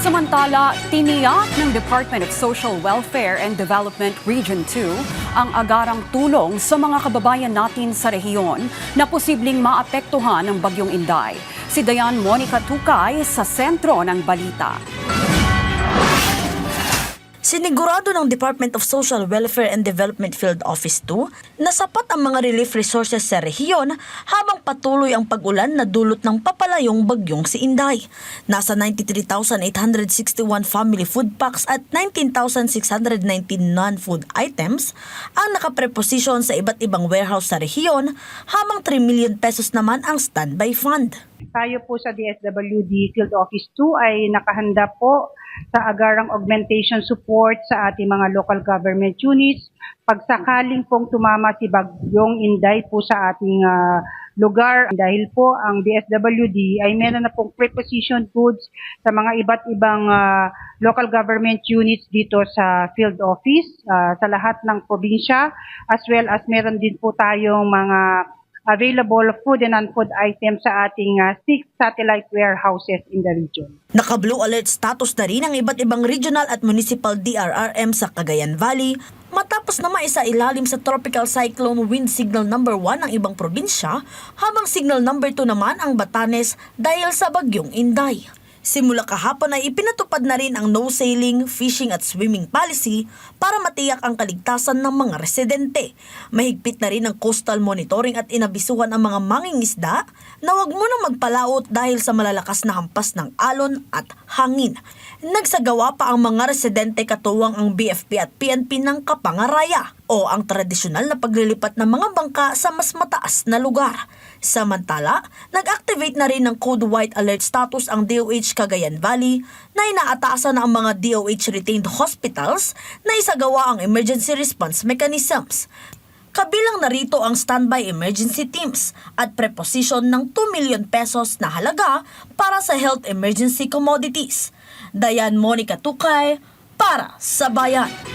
Samantala, tiniyak ng Department of Social Welfare and Development Region 2 ang agarang tulong sa mga kababayan natin sa rehiyon na posibleng maapektuhan ng Bagyong Inday. Si Dayan Monica Tukay sa sentro ng balita. Sinigurado ng Department of Social Welfare and Development Field Office 2 na sapat ang mga relief resources sa rehiyon habang patuloy ang pag-ulan na dulot ng papalayong bagyong si Inday. Nasa 93,861 family food packs at 19,619 non-food items ang nakapreposisyon sa iba't ibang warehouse sa rehiyon habang 3 million pesos naman ang standby fund. Tayo po sa DSWD Field Office 2 ay nakahanda po sa agarang augmentation support sa ating mga local government units. Pagsakaling pong tumama si Bagyong Inday po sa ating lugar, dahil po ang DSWD ay meron na pong preposition goods sa mga iba't ibang local government units dito sa field office, sa lahat ng probinsya, as well as meron din po tayong mga available food and non-food items sa ating 6 satellite warehouses in the region. Naka-blue alert status na rin ang iba't ibang regional at municipal DRRM sa Cagayan Valley matapos na maisailalim sa Tropical Cyclone Wind Signal number 1 ang ibang probinsya habang Signal number 2 naman ang Batanes dahil sa Bagyong Inday. Simula kahapon ay ipinatupad na rin ang no-sailing, fishing at swimming policy para matiyak ang kaligtasan ng mga residente. Mahigpit na rin ang coastal monitoring at inabisuhan ang mga mangingisda na huwag munang magpalaot dahil sa malalakas na hampas ng alon at hangin. Nagsagawa pa ang mga residente katuwang ang BFP at PNP ng kapangaraya o ang tradisyonal na paglilipat ng mga bangka sa mas mataas na lugar. Samantala, nag-activate na rin ng Code White Alert status ang DOH Cagayan Valley na inaatasan ang mga DOH retained hospitals na isagawa ang emergency response mechanisms. Kabilang narito ang standby emergency teams at preposition ng 2 million pesos na halaga para sa health emergency commodities. Dayan Monica Tukay para sa Bayan.